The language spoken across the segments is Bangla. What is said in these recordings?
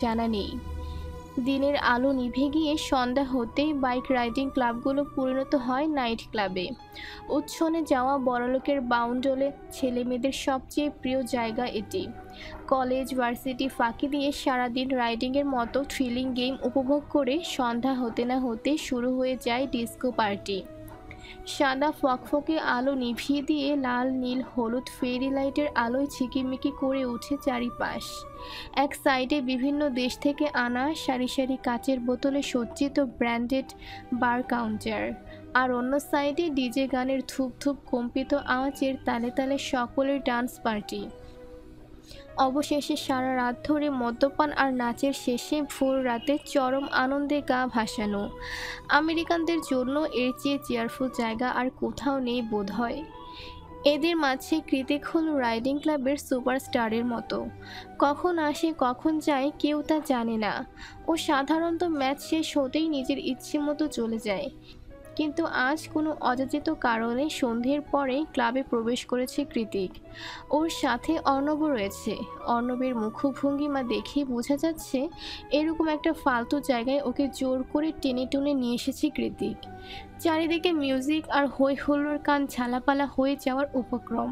জানা নেই। দিনের আলো নিভে গিয়ে সন্ধ্যা হতেই বাইক রাইডিং ক্লাবগুলো পরিণত হয় নাইট ক্লাবে। উচ্ছনে যাওয়া বড়লোকের বাউন্ডলে ছেলেমেয়েদের সবচেয়ে প্রিয় জায়গা এটি। কলেজ ভার্সিটি ফাঁকি দিয়ে সারাদিন রাইডিংয়ের মতো থ্রিলিং গেম উপভোগ করে সন্ধ্যা হতে না হতে শুরু হয়ে যায় ডিস্কো পার্টি। সাদা ফকফকে আলো নিভিয়ে দিয়ে লাল নীল হলুদ ফেরি লাইটের আলোয় ঝিকিমিকি করে ওঠে চারিপাশ। এক সাইডে বিভিন্ন দেশ থেকে আনা সারি সারি কাচের বোতলে সজ্জিত ব্র্যান্ডেড বার কাউন্টার, আর অন্য সাইডে ডিজে গানের ধূপ ধূপ কম্পিত আওয়াজের তালে তালে সকলের ডান্স পার্টি। অবশেষে সারা রাত ধরে মদ্যপান আর নাচের শেষে ভোর রাতে চরম আনন্দে গা ভাসানো। আমেরিকানদের জন্য এর চেয়ে চেয়ারফুল জায়গা আর কোথাও নেই বোধহয়। এদের মাঝে কৃতিক হল রাইডিং ক্লাবের সুপারস্টারের মতো। কখন আসে কখন যায় কেউ তা জানে না। ও সাধারণত ম্যাচ শেষ হতেই নিজের ইচ্ছে মতো চলে যায়, কিন্তু আজ কোনো অযাচিত কারণে সন্ধ্যের পরে ক্লাবে প্রবেশ করেছে কৃতিক। ওর সাথে অর্ণবও রয়েছে। অর্ণবের মুখভঙ্গিমা দেখে বোঝা যাচ্ছে এরকম একটা ফালতু জায়গায় ওকে জোর করে টেনে টুনে নিয়ে এসেছে কৃতিক। চারিদিকে মিউজিক আর হই হুল্লোড়, কান ঝালাপালা হয়ে যাওয়ার উপক্রম।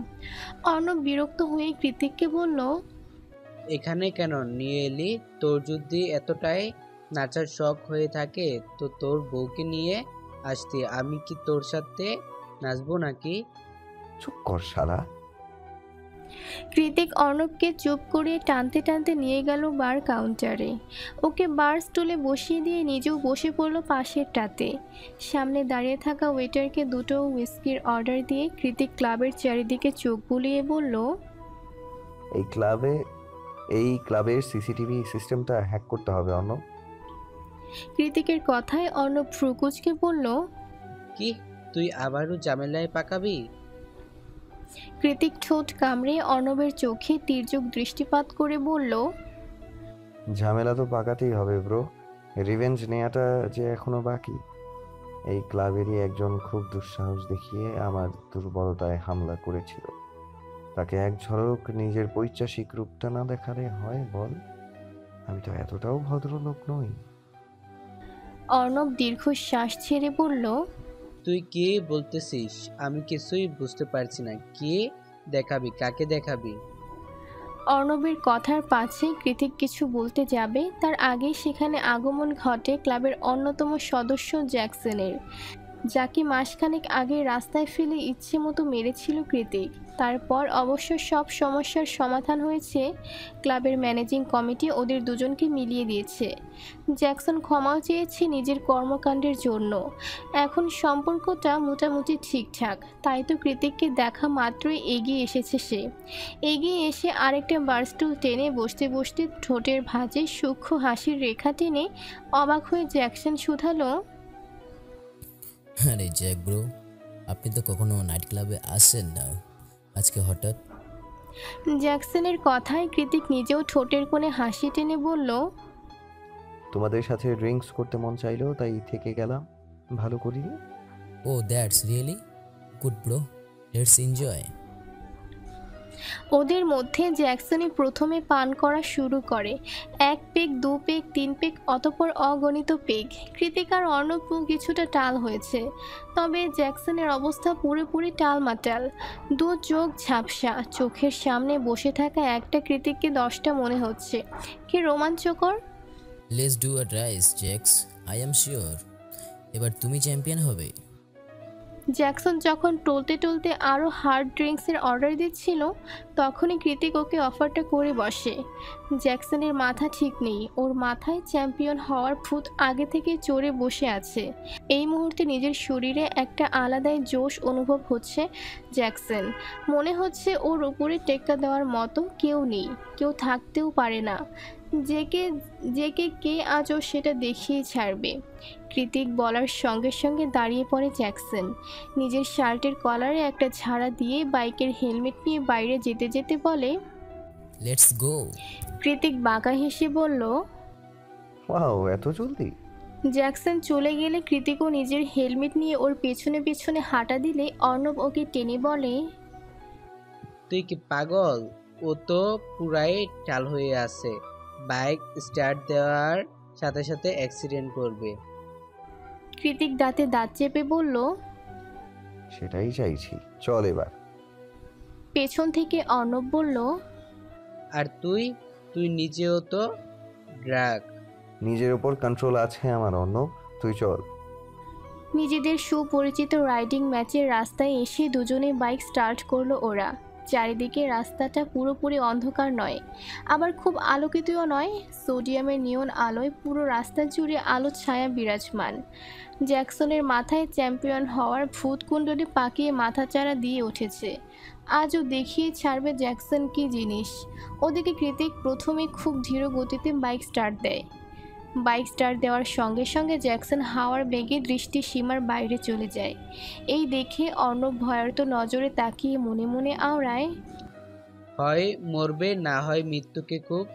অর্ণব বিরক্ত হয়ে কৃতিককে বলল, এখানে কেন নিয়ে এলি? তোর যদি এতটাই নাচার শখ হয়ে থাকে তো তোর বউকে নিয়ে আসতি। আমি কি তোর সাথে নাচবো নাকি? চুপ কর শালা। কৃতিক অর্ণবকে চুপ করিয়ে টানতে টানতে নিয়ে গেল বার কাউন্টারে। ওকে বার স্টুলে বসিয়ে দিয়ে নিজেও বসে পড়ল পাশেরটাতে। সামনে দাঁড়িয়ে থাকা ওয়েটারকে দুটো হুইস্কির অর্ডার দিয়ে কৃতিক ক্লাবের চারিদিকে চোখ বুলিয়ে বলল, এই ক্লাবের সিসিটিভি সিস্টেমটা হ্যাক করতে হবে অর্ণব। কৃতিকের কথায় অর্ণব ভ্রুকুচকে বলল, কি, তুই আবারও ঝামেলায় পাকাবি? কৃতিক ঠোঁট কামড়ে অর্ণবের চোখে তীর্যক দৃষ্টিপাত করে বলল, ঝামেলা তো পাকাতেই হবে ব্রো। রিভেঞ্জ নেওয়াটা যে এখনো বাকি। এই ক্লাবেরই একজন খুব দুঃসাহস দেখিয়ে আমার দুর্বলতায় হামলা করেছিল। তাকে এক ঝলক নিজের পৈশাচিক রূপটা না দেখালে হয় বল? আমি তো এতটাও ভদ্রলোক নই। অর্ণব দীর্ঘশ্বাস ছেড়ে বলল, তুই কে বলতেছিস? আমি কিছুই বুঝতে পারছি না। কে দেখাবি? কাকে দেখাবি? অর্ণবের কথার পাছে কৃতিক কিছু বলতে যাবে তার আগেই সেখানে আগমন ঘটে ক্লাবের অন্যতম সদস্য জ্যাকসনের, যাকে মাসখানেক আগে রাস্তায় ফেলে ইচ্ছে মতো মেরেছিল কৃতিক। তারপর অবশ্য সব সমস্যার সমাধান হয়েছে। ক্লাবের ম্যানেজিং কমিটি ওদের দুজনকে মিলিয়ে দিয়েছে। জ্যাকসন ক্ষমাও চেয়েছে নিজের কর্মকাণ্ডের জন্য। এখন সম্পর্কটা মোটামুটি ঠিকঠাক। তাই তো কৃতিককে দেখা মাত্রই এগিয়ে এসেছে সে। এগিয়ে এসে আরেকটা বারস্টুল টেনে বসতে বসতে ঠোঁটের ভাঁজে সূক্ষ্ম হাসির রেখা টেনে অবাক হয়ে জ্যাকসন শুধালো, আরে জ্যাক ব্রো, আপনি তো কখনো নাইট ক্লাবে আসেন না, আজকে হঠাৎ? জ্যাকসনের কথায় কৃতিক নিজেও ঠোঁটের কোণে হাসি টেনে বলল, তোমাদের সাথে ড্রিঙ্কস করতে মন চাইলো তাই থেকে গেলাম। ভালো করিনি? Oh that's really good bro, let's enjoy. ওদের মধ্যে জ্যাকসনই প্রথমে পান করা শুরু করে। 1 পেগ 2 পেগ 3 পেগ অতঃপর অগণিত পেগ। কৃতিক আর অর্ণব কিছুটা টাল হয়েছে, তবে জ্যাকসনের অবস্থা পুরোপুরি টালমাটাল। দু চোখ ঝাপসা, চোখের সামনে বসে থাকা একটা কৃতিককে 10টা মনে হচ্ছে। কি রোমাঞ্চকর! Let's do a rice jacks, I am sure এবার তুমি চ্যাম্পিয়ন হবে। জ্যাকসন যখন টলতে টলতে আরও হার্ড ড্রিঙ্কসের অর্ডার দিচ্ছিল, তখনই কৃতিক ওকে অফারটা করে বসে। জ্যাকসনের মাথা ঠিক নেই, ওর মাথায় চ্যাম্পিয়ন হওয়ার ভূত আগে থেকে চড়ে বসে আছে। এই মুহূর্তে নিজের শরীরে একটা আলাদাই জোশ অনুভব হচ্ছে জ্যাকসন। মনে হচ্ছে ওর উপরে টেক্কা দেওয়ার মতো কেউ নেই, কেউ থাকতেও পারে না। যে কে আজও সেটা দেখিয়ে ছাড়বে। কৃতিক বলার সঙ্গে সঙ্গে দাঁড়িয়ে পড়ে জ্যাকসন। নিজের শার্টের কলারে একটা ঝাড়া দিয়ে বাইকের হেলমেট নিয়ে বাইরে যেতে যেতে বলে, লেটস গো। কৃতিক বাঁকা হেসে বলল, ওয়াও, এত জলদি? জ্যাকসন চলে গেলে কৃতিকও নিজের হেলমেট নিয়ে ওর পেছনে পেছনে হাঁটা দিলে অর্ণব ওকে টেনে বলে, তুই কি পাগল? ও তো পুরাই টাল হয়ে আছে। বাইক স্টার্ট দেওয়ার সাথে সাথে অ্যাক্সিডেন্ট করবে। কৃতিক দাঁতে দাঁত চেপে বলল। সেটাই চাইছি, চল এবার। পেছন থেকে অর্ণব বলল। আর তুই নিজেও তো ড্রাগ। নিজের উপর কন্ট্রোল আছে আমার অন্য, তুই চল। নিজেদের সুপরিচিত রাইডিং ম্যাচের রাস্তায় এসে দুজনে বাইক স্টার্ট করলো ওরা। চারিদিকে রাস্তাটা পুরোপুরি অন্ধকার নয়, আবার খুব আলোকিতও নয়। সোডিয়ামের নিয়ন আলোয় পুরো রাস্তা জুড়ে আলো ছায়া বিরাজমান। জ্যাকসনের মাথায় চ্যাম্পিয়ন হওয়ার ভূতকুণ্ডলী পাকিয়ে মাথাচাড়া দিয়ে উঠেছে। আজও দেখিয়ে ছাড়বে জ্যাকসন কি জিনিস। ওদিকে কৃতিক প্রথমে খুব ধীর গতিতে বাইক স্টার্ট দেয়। বাইক স্টার্ট দেওয়ার সঙ্গে সঙ্গে জ্যাকসন হাওয়ার বেগে দৃষ্টি সীমার বাইরে চলে যায়। এই দেখে অর্ণব ভয়ার্ত নজরে তাকিয়ে মনে মনে আওড়ায়, হয় মরবে, না হয় মৃত্যুকে খুব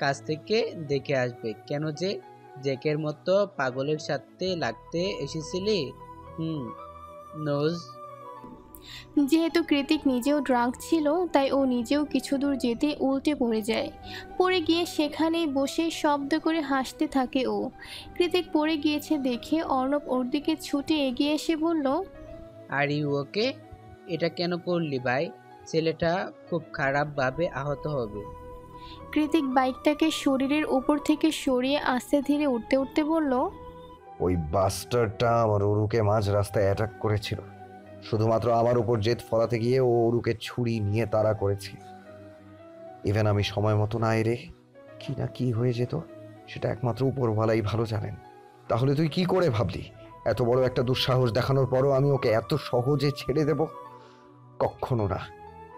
কাছ থেকে দেখে আসবে। কেন যে জ্যাকের মতো পাগলের সাথে লাগতে এসেছিলি? নোজ। যেহেতু কৃতিক নিজেও ড্রাঙ্ক ছিল, তাই ও নিজেও কিছু দূর যেতে উল্টে পড়ে যায়। পড়ে গিয়ে সেখানেই বসে শব্দ করে হাসতে থাকে ও। কৃতিক পড়ে গিয়েছে দেখে অর্ণব ওর দিকে ছুটে এগিয়ে এসে বলল, আর ইউ ওকে? এটা কেন করলি ভাই? ছেলেটা খুব খারাপভাবে আহত হবে। কৃতিক বাইকটাকে শরীরের উপর থেকে সরিয়ে আস্তে ধীরে উঠতে উঠতে বলল, ওই বাস্টারটা আমার অরুকে মাঝ রাস্তায় অ্যাটাক করেছিল। শুধুমাত্র আমার উপর জেদ ফলাতে গিয়ে ও অরুকে ছুরি নিয়ে তাড়া করেছে। ইভেন আমি সময় মতো না এলে কি না কি হয়ে যেত সেটা একমাত্র উপরওয়ালাই ভালো জানেন। তাহলে তুই কি করে ভাবলি এত বড় একটা দুঃসাহস দেখানোর পরও আমি ওকে এত সহজে ছেড়ে দেব? কখনো না।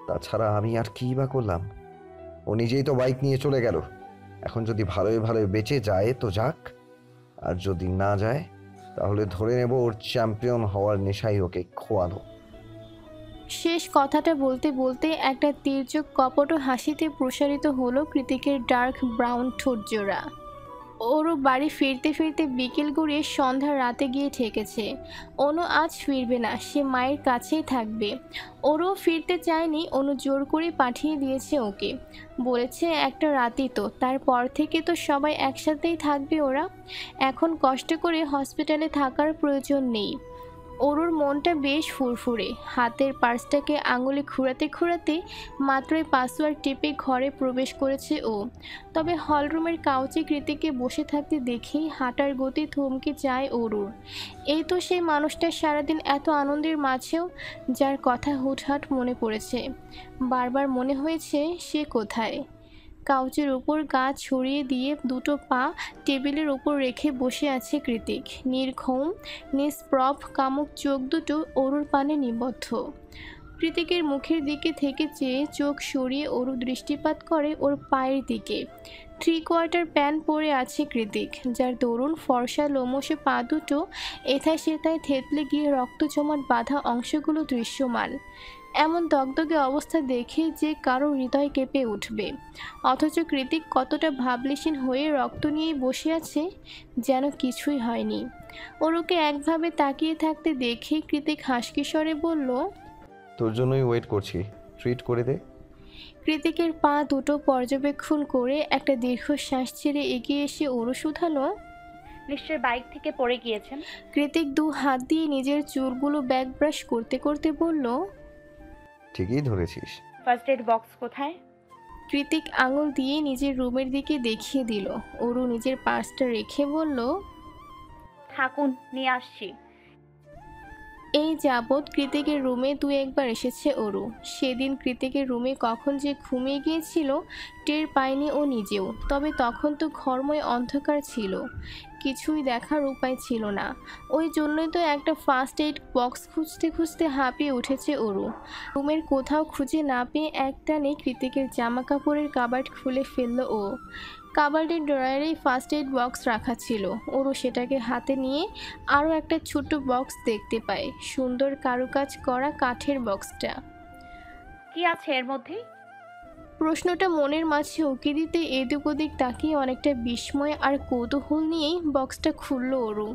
তাছাড়া আমি আর কি বা করলাম? ও নিজেই তো বাইক নিয়ে চলে গেল। এখন যদি ভালোই ভালোই বেঁচে যায় তো যাক, আর যদি না যায় তাহলে ধরে নেব ওর চ্যাম্পিয়ন হওয়ার নেশাই ওকে খোয়ানো। শেষ কথাটা বলতে বলতে একটা তীর্যক কপট হাসিতে প্রসারিত হলো কৃতিকের ডার্ক ব্রাউন ঠোঁটজোড়া। ওরও বাড়ি ফিরতে ফিরতে বিকেল গড়িয়ে সন্ধ্যা রাতে গিয়ে ঠেকেছে। অনু আজ ফিরবে না, সে মায়ের কাছেই থাকবে। ওরও ফিরতে চায়নি, অনু জোর করে পাঠিয়ে দিয়েছে ওকে। বলেছে একটা রাতই তো, তারপর থেকে তো সবাই একসাথেই থাকবে ওরা। এখন কষ্ট করে হসপিটালে থাকার প্রয়োজন নেই। অরুর মনটা বেশ ফুরফুরে। হাতের পার্সটাকে আঙুলে ঘুরাতে ঘুরাতে মাত্রই পাসওয়ার্ড টিপে ঘরে প্রবেশ করেছে ও। তবে হলরুমের কাউচে কৃতিককে বসে থাকতে দেখেই হাঁটার গতি থমকে যায় অরুর। এই তো সেই মানুষটা সারাদিন এত আনন্দের মাঝেও যার কথা হুটহাট মনে পড়েছে। বারবার মনে হয়েছে সে কোথায়। কাউচের উপর গা ছড়িয়ে দিয়ে দুটো পা টেবিলের উপর রেখে বসে আছে কৃতিক। নির্ঘুম নিষ্প্রভ কামুক চোখ দুটো অরুর পানে নিবদ্ধ। কৃতিকের মুখের দিকে থেকে চেয়ে চোখ সরিয়ে অরু দৃষ্টিপাত করে ওর পায়ের দিকে। 3/4 প্যান্ট পরে আছে কৃতিক, যার দরুন ফর্সা লোমসে পা দুটো এথায় সেথায় থেতলে গিয়ে রক্ত জমাট বাঁধা অংশগুলো দৃশ্যমান। এমন দগদগে অবস্থা দেখে যে কারো হৃদয় কেঁপে উঠবে। অথচ কৃতিক কতটা ভাবলেশীন হয়ে রক্ত নিয়েই বসে আছে, যেন কিছুই হয়নি। ওরকে একভাবে তাকিয়ে থাকতে দেখে কৃতিক হাসকি স্বরে বলল, তোর জন্যই ওয়েট করছি, ট্রিট করে দে। কৃতিকের পা দুটো পর্যবেক্ষণ করে একটা দীর্ঘশ্বাস ছেড়ে এগিয়ে এসে ওরও শুধালো, নিশ্চয়ই বাইক থেকে পড়ে গিয়েছেন। কৃতিক 2 হাত দিয়ে নিজের চুলগুলো ব্যাক ব্রাশ করতে করতে বলল, ঠিকই ধরেছিস। ফার্স্ট এড বক্স কোথায়? কৃতিক আঙুল দিয়ে নিজের রুমের দিকে দেখিয়ে দিল। ওরু নিজের পার্সটা রেখে বলল, থাকুন, নিয়ে আসছি। এই যাবৎ কৃতিকের রুমে 2 একবার এসেছে অরু। সেদিন কৃতিকের রুমে কখন যে ঘুমিয়ে গিয়েছিল টের পায়নি ও নিজেও। তবে তখন তো ঘরময় অন্ধকার ছিল, কিছুই দেখার উপায় ছিল না। ওই জন্যই তো একটা ফার্স্ট এইড বক্স খুঁজতে খুঁজতে হাঁপিয়ে উঠেছে অরু। রুমের কোথাও খুঁজে না পেয়ে একটানে কৃতিকের জামা কাপড়ের কাবার্ড খুলে ফেলল ও। কাবার্ডের ড্রয়ারেই ফার্স্ট এইড বক্স রাখা ছিল। ওরও সেটাকে হাতে নিয়ে আরও একটা ছোট্ট বক্স দেখতে পায়, সুন্দর কারুকাজ করা কাঠের বক্সটা। কি আছে এর মধ্যে? প্রশ্নটা মনের মাঝে উকি দিতে এদিক ওদিক তাকিয়ে অনেকটা বিস্ময় আর কৌতূহল নিয়েই বক্সটা খুলল অরু।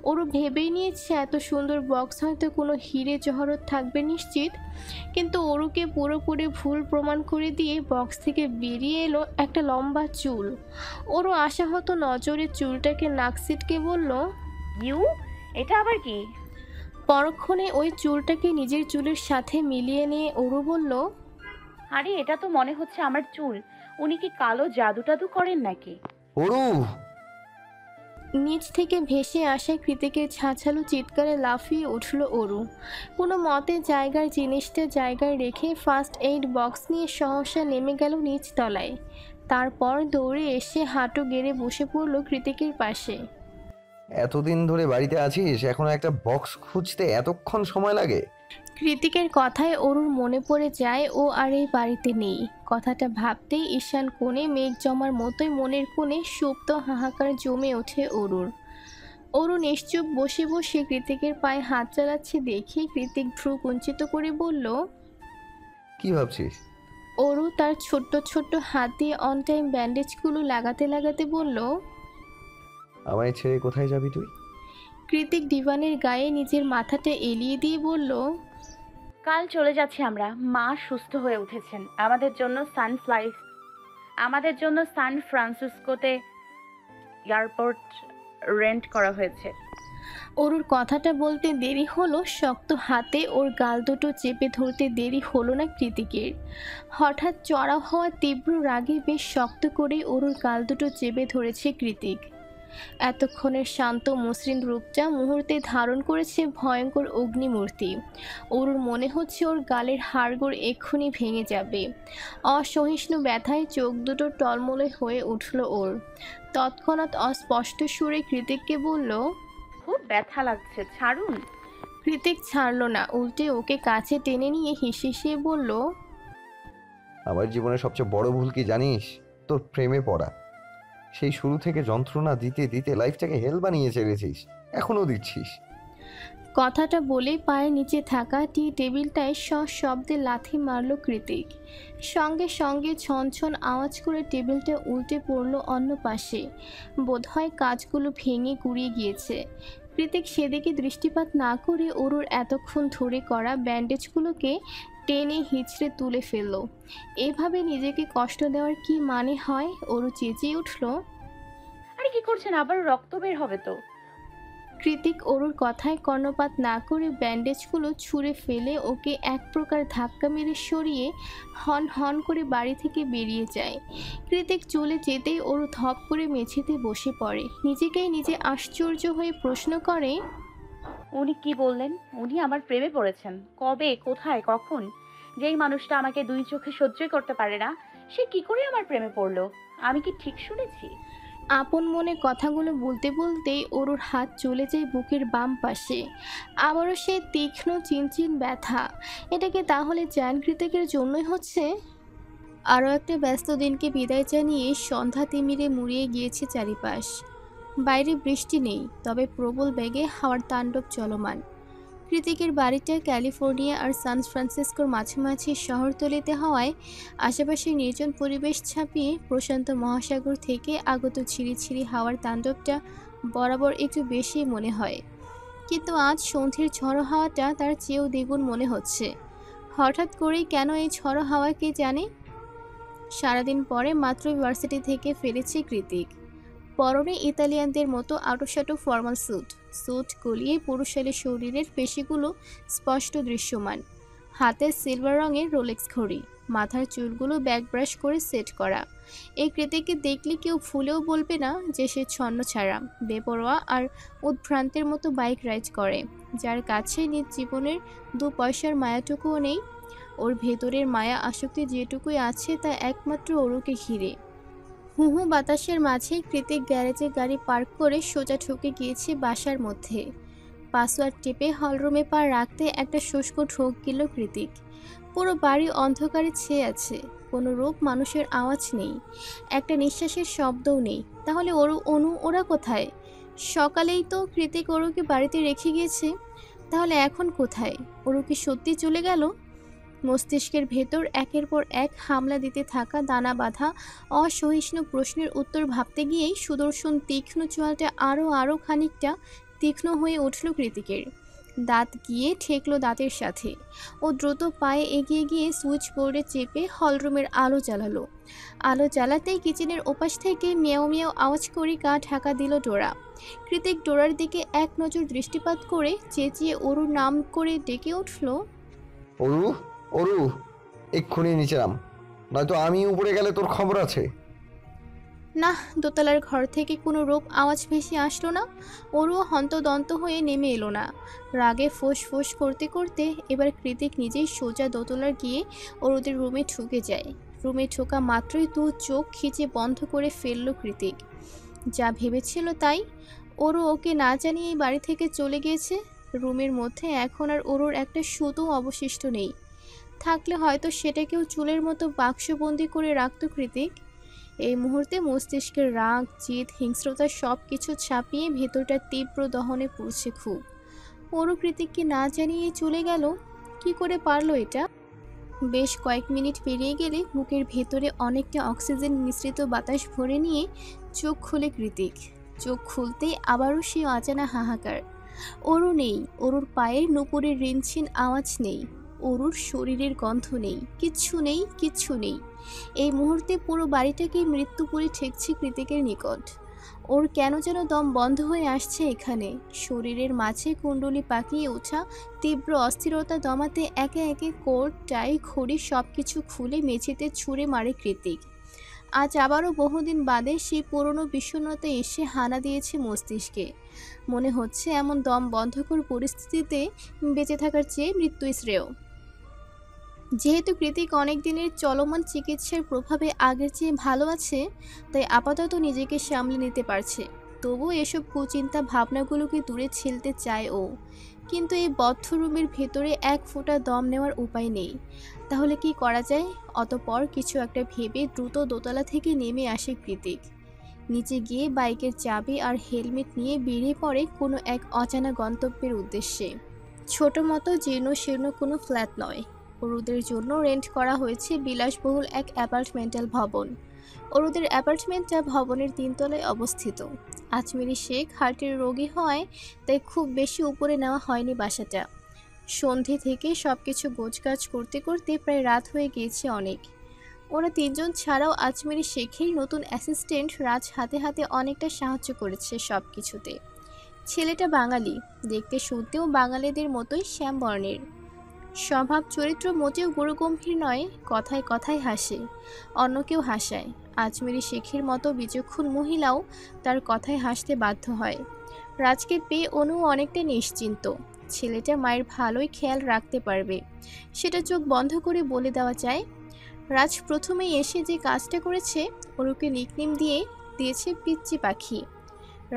ওরও ভেবেই নিয়েছে এত সুন্দর বক্স হয়তো কোনো হিরে জহরত থাকবে নিশ্চিত, কিন্তু ওরুকে পুরোপুরি ভুল প্রমাণ করে দিয়ে বক্স থেকে বেরিয়ে এলো একটা লম্বা চুল। ওরও আশাহত নজরে চুলটাকে নাক সিটকে বলল, ইউ, এটা আবার কি? পরক্ষণে ওই চুলটাকে নিজের চুলের সাথে মিলিয়ে নিয়ে ওরু বলল, আরে এটা তো মনে হচ্ছে আমার চুল। উনি কি কালো জাদু টাদু করেন নাকি? ওরু! নিচ থেকে ভেসে আসা কৃতিকের ছাছালু চিৎকারে লাফিয়ে উঠল অরু। কোনো মতে জায়গার জিনিসটা জায়গায় রেখে ফার্স্ট এইড বক্স নিয়ে সহসা নেমে গেল নিচ তলায়। তারপর দৌড়ে এসে হাঁটু গেড়ে বসে পড়ল কৃতিকের পাশে। এতদিন ধরে বাড়িতে আছিস, এখনো একটা বক্স খুঁজতে এতক্ষণ সময় লাগে? কৃতিকের কথায় অরুর মনে পড়ে যায় ও আর এই বাড়িতে নেই। কথাটা ভাবতেই ঈশান কোণে মেঘ জমার মতোই মনের কোণে সুপ্ত হাহাকার জমে ওঠে অরুর। অরু নিশ্চুপ বসে বসে কৃতিকের পায়ে হাত চালাচ্ছে দেখে কৃতিক ভ্রু কুঞ্চিত করে বলল, কি ভাবছিস? অরু তার ছোট্ট ছোট্ট হাত দিয়ে অন টাইম ব্যান্ডেজগুলো লাগাতে লাগাতে বলল। আমায় ছেড়ে কোথায় যাবি তুই? কৃতিক ডিভানের গায়ে নিজের মাথাটা এলিয়ে দিয়ে বলল, কাল চলে যাচ্ছি আমরা। মা সুস্থ হয়ে উঠেছেন। আমাদের জন্য সান ফ্রান্সিসকোতে এয়ারপোর্ট রেন্ট করা হয়েছে। অরুর কথাটা বলতে দেরি হলো, শক্ত হাতে ওর গাল দুটো চেপে ধরতে দেরি হলো না কৃতিকের। হঠাৎ চড়া হওয়া তীব্র রাগে বেশ শক্ত করে অরুর গাল দুটো চেপে ধরেছে কৃতিক। এতক্ষণের শান্ত মসৃণ রূপটা মুহূর্তে ধারণ করেছে ভয়ঙ্কর অগ্নিমূর্তি। অরুর মনে হচ্ছে ওর গালের হাড়গোড় এক্ষুনি ভেঙে যাবে। অসহিষ্ণু ব্যথায় চোখ দুটো টলমলে হয়ে উঠল ওর। তৎক্ষণাৎ অস্পষ্ট সুরে কৃতিককে বলল, খুব ব্যথা লাগছে, ছাড়ুন। কৃতিক ছাড়ল না, উল্টে ওকে কাছে টেনে নিয়ে হিসিয়ে বলল, আমার জীবনের সবচেয়ে বড় ভুল কি জানিস? তোর প্রেমে পড়া। সেই শুরু থেকে যন্ত্রণা দিতে দিতে লাইফটাকে হেল বানিয়ে ছেড়েছিস, এখনো দিচ্ছিস। কথাটা বলে পায়ের নিচে থাকা টি টেবিলটায় সশব্দে লাথি মারল কৃতিক। সঙ্গে সঙ্গে ছনছন আওয়াজ করে টেবিলটা উল্টে পড়ল অন্য পাশে। বোধহয় কাজগুলো ভেঙে গুঁড়িয়ে গিয়েছে। কৃতিক সেদিকে দৃষ্টিপাত না করে অরুর এতক্ষণ ধরে করা ব্যান্ডেজগুলোকে টেনে হিঁচড়ে তুলে ফেলল। এভাবে নিজেকে কষ্ট দেওয়ার কি মানে হয়? অরু চেঁচিয়ে উঠল, আরে কি করছেন? আবার রক্ত বের হবে তো। কৃতিক অরুর কথায় কর্ণপাত না করে ব্যান্ডেজগুলো ছুঁড়ে ফেলে ওকে এক প্রকার ধাক্কা মেরে সরিয়ে হন হন করে বাড়ি থেকে বেরিয়ে যায়। কৃতিক চলে যেতেই অরু ধপ করে মেঝেতে বসে পড়ে। নিজেকেই নিজে আশ্চর্য হয়ে প্রশ্ন করে, উনি কি বললেন? উনি আমার প্রেমে পড়েছেন? কবে, কোথায়, কখন? যেই মানুষটা আমাকে দুই চোখে সহ্যই করতে পারে না, সে কি করে আমার প্রেমে পড়লো? আমি কি ঠিক শুনেছি? আপন মনে কথাগুলো বলতে বলতেই অরুর হাত চলে যায় বুকের বাম পাশে। আবারও সে তীক্ষ্ণ চিনচিন ব্যথা। এটাকে তাহলে জ্ঞান কৃতিকের জন্যই হচ্ছে? আরও একটা ব্যস্ত দিনকে বিদায় জানিয়ে সন্ধ্যা তিমিরে মুড়িয়ে গিয়েছে চারিপাশ। বাইরে বৃষ্টি নেই, তবে প্রবল বেগে হাওয়ার তাণ্ডব চলমান। কৃতিকের বাড়িটা ক্যালিফোর্নিয়া আর সান ফ্রান্সিসকোর মাঝামাঝি শহরতলিতে হওয়ায় আশেপাশের নির্জন পরিবেশ ছাপিয়ে প্রশান্ত মহাসাগর থেকে আগত ছিঁড়িছিঁড়ি হাওয়ার তাণ্ডবটা বরাবর একটু বেশি মনে হয়। কিন্তু আজ সন্ধ্যের ঝড়ো হাওয়াটা তার চেয়েও দ্বিগুণ মনে হচ্ছে। হঠাৎ করেই কেন এই ঝড়ো হাওয়া কে জানে? সারাদিন পরে মাত্র ইউনিভার্সিটি থেকে ফিরেছে কৃতিক। পরনে ইতালিয়ানদের মতো আটোসাটো ফর্মাল স্যুট গলিয়ে পুরুষালী শরীরের পেশিগুলো স্পষ্ট দৃশ্যমান। হাতে সিলভার রঙের রোলেক্স ঘড়ি, মাথার চুলগুলো ব্যাক ব্রাশ করে সেট করা। এই কৃতিককে দেখলে কেউ ভুলেও বলবে না যে সে ছন্নছাড়া, বেপরোয়া আর উদ্ভ্রান্তের মতো বাইক রাইড করে, যার কাছে নিজ জীবনের 2 পয়সার মায়াটুকুও নেই। ওর ভেতরের মায়া আসক্তি যেটুকুই আছে তা একমাত্র অরুকে ঘিরে। হুহু বাতাসের মাঝে কৃতিক গ্যারেজে গাড়ি পার্ক করে সোজা ঢুকে গিয়েছে বাসার মধ্যে। পাসওয়ার্ড টিপে হলরুমে পা রাখতে একটা শুষ্ক ঢোক গেল কৃতিক। পুরো বাড়ি অন্ধকারে ছেয়ে আছে, কোনো রূপ মানুষের আওয়াজ নেই, একটা নিঃশ্বাসের শব্দও নেই। তাহলে ওরা কোথায়? সকালেই তো কৃতিক অরুকে বাড়িতে রেখে গিয়েছে, তাহলে এখন কোথায়? অরু কি সত্যি চলে গেল? মস্তিষ্কের ভেতর একের পর এক হামলা দিতে থাকা দানা বাঁধা অসহিষ্ণু প্রশ্নের উত্তর ভাবতে গিয়েই সুদর্শন তীক্ষ্ণ চোয়ালটা আরও খানিকটা তীক্ষ্ণ হয়ে উঠল কৃতিকের। দাঁত গিয়ে ঠেকলো দাঁতের সাথে। ও দ্রুত পায়ে এগিয়ে গিয়ে সুইচ বোর্ডে চেপে হলরুমের আলো জ্বালালো। আলো জ্বালাতেই কিচেনের ওপাশ থেকে মিয়াও মিয়াও আওয়াজ করে গা ঢাকা দিল ডোরা। কৃতিক ডোরার দিকে এক নজর দৃষ্টিপাত করে চেঁচিয়ে অরুর নাম করে ডেকে উঠল, অরু, অরু, এক্ষুনি নিচে নাম, নয়তো আমি উপরে গেলে তোর খবর আছে। না, দোতলার ঘর থেকে কোনো রূপ আওয়াজ ভেসে আসলো না। অরুও হন্তদন্ত হয়ে নেমে এলো না। রাগে ফোঁস ফোঁস করতে করতে এবার কৃতিক নিজেই সোজা দোতলার গিয়ে অরুদের রুমে ঢুকে যায়। রুমে ঢোকা মাত্রই দু চোখ খিচে বন্ধ করে ফেলল কৃতিক। যা ভেবেছিল তাই। অরু ওকে না জানিয়ে বাড়ি থেকে চলে গিয়েছে। রুমের মধ্যে এখন আর অরুর একটা সুতো অবশিষ্ট নেই। থাকলে হয়তো সেটাকেও চুলের মতো বাক্সবন্দি করে রাখত কৃতিক। এই মুহূর্তে মস্তিষ্কের রাগ, জিদ, হিংস্রতা সব কিছু ছাপিয়ে ভেতরটা তীব্র দহনে পুড়ছে খুব। অরু কৃতিককে না জানিয়ে চলে গেল। কি করে পারলো এটা? বেশ কয়েক মিনিট পেরিয়ে গেলে বুকের ভেতরে অনেকটা অক্সিজেন মিশ্রিত বাতাস ভরে নিয়ে চোখ খুলে কৃতিক। চোখ খুলতেই আবারও সেই অজানা হাহাকার। অরু নেই, অরুর পায়ের নুপুরের রিনছিন আওয়াজ নেই, অরুর শরীরের গন্ধ নেই, কিচ্ছু নেই, কিচ্ছু নেই। এই মুহূর্তে পুরো বাড়িটাকেই মৃত্যুপুরী ঠেকছে কৃতিকের নিকট। ওর কেন যেন দম বন্ধ হয়ে আসছে এখানে। শরীরের মাঝে কুণ্ডলি পাকিয়ে ওঠা তীব্র অস্থিরতা দমাতে একে একে কোট, টাই, ঘড়ি সব কিছু খুলে মেঝেতে ছুঁড়ে মারে কৃতিক। আজ আবারও বহুদিন বাদে সেই পুরনো বিষণ্ণতা এসে হানা দিয়েছে মস্তিষ্কে। মনে হচ্ছে এমন দম বন্ধকর পরিস্থিতিতে বেঁচে থাকার চেয়ে মৃত্যুই শ্রেয়। যেহেতু কৃতিক অনেক দিনের চলমান চিকিৎসার প্রভাবে আগের চেয়ে ভালো আছে, তাই আপাতত নিজেকে সামলে নিতে পারছে। তবুও এসব কুচিন্তা ভাবনাগুলোকে দূরে ছেলতে চায় ও। কিন্তু এই বদ্ধ রুমের ভেতরে এক ফোঁটা দম নেওয়ার উপায় নেই। তাহলে কি করা যায়? অতঃপর কিছু একটা ভেবে দ্রুত দোতলা থেকে নেমে আসে কৃতিক। নিচে গিয়ে বাইকের চাবি আর হেলমেট নিয়ে বেরিয়ে পড়ে কোনো এক অজানা গন্তব্যের উদ্দেশ্যে। ছোট মতো জীর্ণ শীর্ণ কোনো ফ্ল্যাট নয়, অরুদের জন্য রেন্ট করা হয়েছে বিলাসবহুল এক অ্যাপার্টমেন্টাল ভবন। অরুদের অ্যাপার্টমেন্টটা ভবনের 3 তলায় অবস্থিত। আজমেরি শেখ হার্টের রোগী হওয়ায় তাই খুব বেশি উপরে নেওয়া হয়নি বাসাটা। সন্ধে থেকে সব কিছু গোছগাছ করতে করতে প্রায় রাত হয়ে গিয়েছে অনেক। ওরা 3 জন ছাড়াও আজমেরি শেখের নতুন অ্যাসিস্ট্যান্ট রাজ হাতে হাতে অনেকটা সাহায্য করেছে সব কিছুতে। ছেলেটা বাঙালি, দেখতে শুনতেও বাঙালিদের মতোই শ্যামবর্ণের। স্বভাব চরিত্র মোটেও গুরুগম্ভীর নয়, কথায় কথায় হাসে, অন্যকেও হাসায়। আজমেরি শেখের মতো বিচক্ষণ মহিলাও তার কথায় হাসতে বাধ্য হয়। রাজকে পেয়ে অনুও অনেকটা নিশ্চিন্ত। ছেলেটা মায়ের ভালোই খেয়াল রাখতে পারবে, সেটা চোখ বন্ধ করে বলে দেওয়া যায়। রাজ প্রথমেই এসে যে কাজটা করেছে, ওরুকে নিকনেম দিয়েছে পিচ্চি পাখি।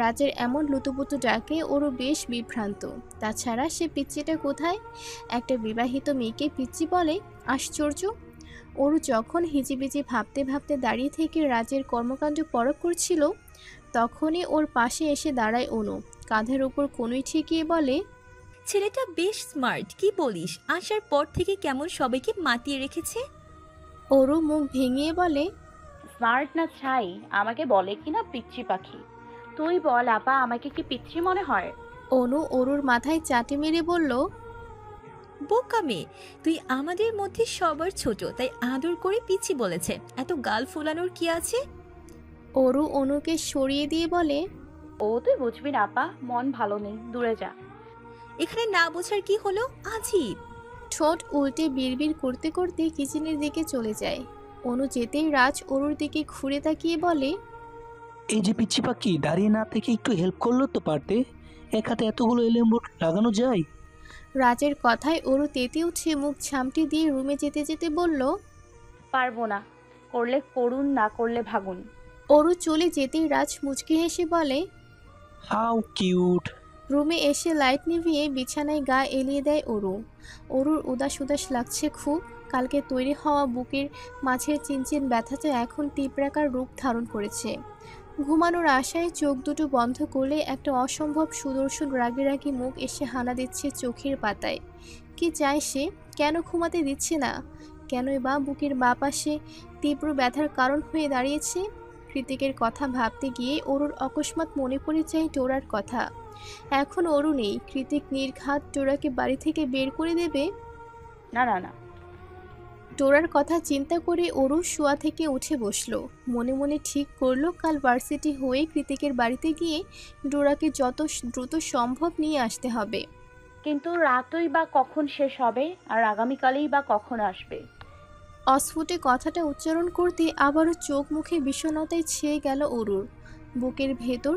রাজের এমন লুতুপুতু ডাকে ওরও বেশ বিভ্রান্ত। তাছাড়া সে পিচ্চিটা কোথায়? একটা বিবাহিত মেয়েকে পিচ্চি বলে? আশ্চর্য! ওরু যখন হিজিবিজি ভাবতে ভাবতে দাঁড়িয়ে থেকে রাজের কর্মকাণ্ড পরখ করছিল, তখনই ওর পাশে এসে দাঁড়ায় অনু। কাঁধের ওপর কনুই ঠেকিয়ে বলে, ছেলেটা বেশ স্মার্ট, কি বলিস? আসার পর থেকে কেমন সবাইকে মাতিয়ে রেখেছে। ওরু মুখ ভেঙিয়ে বলে, স্মার্ট না ছাই, আমাকে বলে কিনা পিচ্চি পাখি। তুই বল আপা, আমাকে কি পিচ্ছি মনে হয়? অনু ওরুর মাথায় চাটি মেরে বলল, বোকা মেয়ে, তুই আমাদের মধ্যে সবার ছোট, তাই আদর করে পিচ্ছি বলেছে। এত গাল ফোলানোর কি আছে? ওরু অনুকে সরিয়ে দিয়ে বলে, ও তুই বুঝবি না আপা, মন ভালো নেই, দূরে যা। এখানে না বোঝার কি হলো? আজিব। ঠোঁট উল্টে বিড়বিড় করতে করতে কিচেনের দিকে চলে যায়। অনু যেতেই রাজ ওরুর দিকে ঘুরে তাকিয়ে বলে, এই যে পিচ্ছি পাখি, দাঁড়িয়ে না থেকে একটু হেল্প করলো তো পারতে। এক হাতে এতগুলো এলেম্বুট লাগানো যায়? রাজের কথায় ওরু তেতে উঠে মুখ ঝামটি দিয়ে রুমে যেতে যেতে বলল, পারবো না, করলে করুন, না করলে ভাগুন। ওরু চলে যেতেই রাজ মুচকি হেসে বলে, হাউ কিউট। রুমে এসে লাইট নিভিয়ে বিছানায় গা এলিয়ে দেয় ওরু। ওরুর উদাস উদাস লাগছে খুব। কালকে তৈরি হওয়া বুকের মাঝের চিনচিন ব্যথাটা এখন তীব্রাকার রূপ ধারণ করেছে। ঘুমানোর আশায় চোখ দুটো বন্ধ করলে একটা অসম্ভব সুদর্শন রাগি রাগি মুখ এসে হানা দিচ্ছে চোখের পাতায়। কি চায় সে? কেন ঘুমাতে দিচ্ছে না? কেনই বা বুকের বাঁ পাশে তীব্র ব্যথার কারণ হয়ে দাঁড়িয়েছে? কৃতিকের কথা ভাবতে গিয়ে অরুর অকস্মাৎ মনে পড়ে যায় ডোরার কথা। এখন অরু নেই, কৃতিক নির্ঘাত ডোরাকে বাড়ি থেকে বের করে দেবে। না না না। ডোরার কথা চিন্তা করে অরু শোয়া থেকে উঠে বসলো। মনে মনে ঠিক করলো কাল ভার্সিটি হয়ে কৃতিকের বাড়িতে গিয়ে ডোরাকে যত দ্রুত সম্ভব নিয়ে আসতে হবে। কিন্তু রাতই বা কখন শেষ হবে, আর আগামীকালেই বা কখন আসবে? অস্ফুটে কথাটা উচ্চারণ করতে আবারও চোখ মুখে বিষণ্ণতায় ছেয়ে গেল অরুর। বুকের ভেতর